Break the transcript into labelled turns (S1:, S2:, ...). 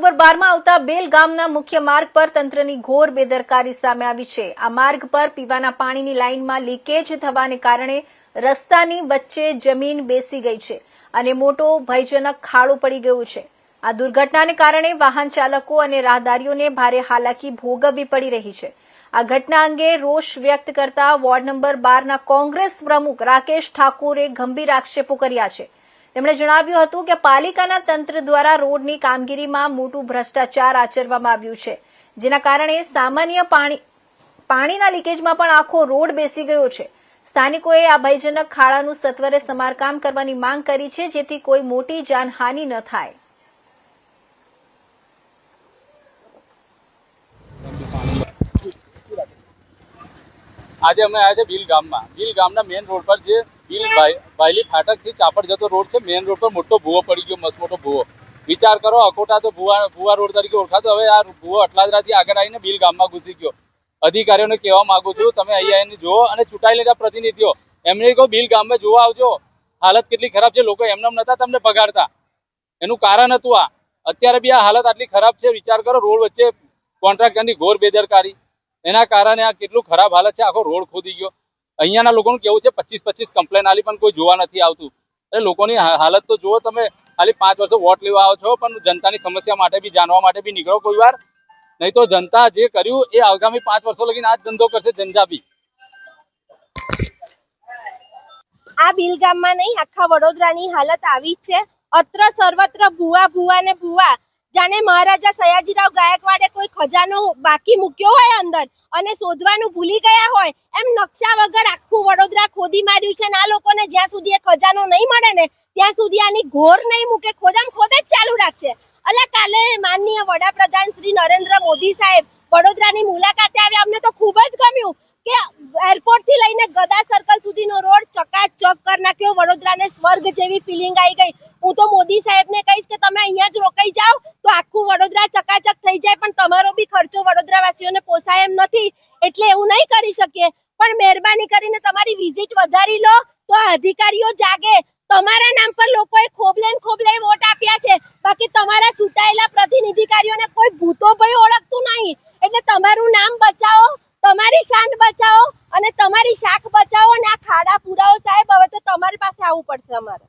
S1: Number 12 માં આવતા બેલ ગામના મુખ્ય માર્ગ પર તંત્રની ઘોર બેદરકારી સામે આવી છે। આ માર્ગ પર પીવાના પાણીની લાઇનમાં લીકેજ થવાને કારણે રસ્તાની વચ્ચે જમીન બેસી ગઈ છે અને મોટો ભયજનક ખાડો પડી ગયો છે। આ દુર્ઘટનાને કારણે વાહન ચાલકો અને રાહદારીઓને ભારે હાલાકી ભોગવવી પડી રહી છે। આ ઘટના અંગે રોષ વ્યક્ત કરતા વોર્ડ નંબર 12 ના કોંગ્રેસ પ્રમુખ રાકેશ ઠાકોરે ગંભીર આક્ષેપો કર્યા છે। તેમણે જણાવ્યું હતું કે પાલિકાના તંત્ર દ્વારા રોડની કામગીરીમાં મોટું ભ્રષ્ટાચાર આચરવામાં આવ્યું છે, જેના કારણે સામાન્ય પાણીના લીકેજમાં પણ આખો રોડ બેસી ગયો છે। સ્થાનિકોએ આ ભયજનક ખાડાનું સત્વરે સમારકામ કરવાની માંગ કરી છે, જેથી કોઈ મોટી જાનહાનિ ન થાય।
S2: આજે અમે આવ્યા છે ભીલ ગામના મેઇન રોડ પર જે ભીલ ભાયલી ફાટક થી ચાપડ જતો રોડ છે। મેઇન રોડ પર મોટો ભૂવો પડી ગયો, મસ્ત મોટો ભૂવો। વિચાર કરો, અકોટા તો ભૂવા રોડ તરીકે ઓળખાતો, હવે આ ભૂવો અટલાદરાથી આગળ આવીને ભીલ ગામમાં ઘૂસી ગયો। અધિકારીઓને કહેવા માંગુ છું, તમે અહીંયા આવીને જુઓ અને ચૂંટાયેલા પ્રતિનિધિઓ એમને કહો ભીલ ગામમાં જોવા આવજો। હાલત કેટલી ખરાબ છે, લોકો એમને નતા તમને પગાડતા, એનું કારણ હતું આ। અત્યારે બી આ હાલત આટલી ખરાબ છે। વિચાર કરો, રોડ વચ્ચે કોન્ટ્રાક્ટરની ઘોર બેદરકારી, એના કારણે આ કેટલું ખરાબ હાલત છે। આખો રોડ ખોદી ગયો। અહીંયાના લોકોનું કેવું છે 25 કમ્પ્લેન આલી પણ કોઈ જોવા નથી આવતું। એટલે લોકોની હાલત તો જુઓ તમે। ખાલી 5 વર્ષે વોટ લેવા આવો છો, પણ જનતાની સમસ્યા માટે બી જાણવા માટે બી નીકળો કોઈ વાર, નહીં તો જનતા જે કર્યું એ આગામી 5 વર્ષો લગીને આ જ ધંધો કરશે જંજાબી।
S3: આ ભીલ ગામમાં નહીં, આખા વડોદરાની હાલત આવી જ છે। અત્ર સર્વત્ર ભૂવા ને ભૂવા, જાણે મહારાજા સયાજીરાવ ગાયકવાડે કોઈ ખજાનો બાકી મૂક્યો હોય અંદર અને શોધવાનું ભૂલી ગયા હોય એમ નકશા વગર આખું વડોદરા ખોદી માર્યું છે। આ લોકોને જ્યાં સુધી એ ખજાનો નહીં મળે ને ત્યાં સુધી આની ઘોર નહીં મૂકે, ખોદ જ ચાલુ રાખશે। અલા, કાલે માનનીય વડાપ્રધાન શ્રી નરેન્દ્ર મોદી સાહેબ વડોદરાની મુલાકાતે આવ્યા। અમને તો ખૂબ જ ગમ્યું કે એરપોર્ટ થી લઈને ગદા સર્કલ સુધીનો રોડ ચકાચક કરી નાખ્યો। વડોદરાને સ્વર્ગ જેવી ફિલિંગ આવી ગઈ। હું તો મોદી સાહેબને કહીશ કે તમે અહીંયા જ રોકાઈ જાઓ તો આખું વડોદરા ચકાચક થઈ જાય, પણ તમારો બી ખર્ચો વડોદરાવાસીઓને પોસાય એમ નથી, એટલે એવું નહીં કરી શકીએ। પણ મહેરબાની કરીને તમારી વિઝિટ વધારી લો તો આ અધિકારીઓ જાગે। તમારા નામ પર લોકોએ ખોબલે વોટ આપ્યા છે, બાકી તમારા ચૂંટાયેલા પ્રતિનિધિકારીઓને કોઈ ભૂતો ભય ઓળખતું નહીં। એટલે તમારું નામ બચાવો, તમારી શાન બચાવો અને તમારી શાખ બચાવો, અને આ ખાડા પુરાવો સાહેબ। હવે તો તમારી પાસે આવવું પડશે અમારે।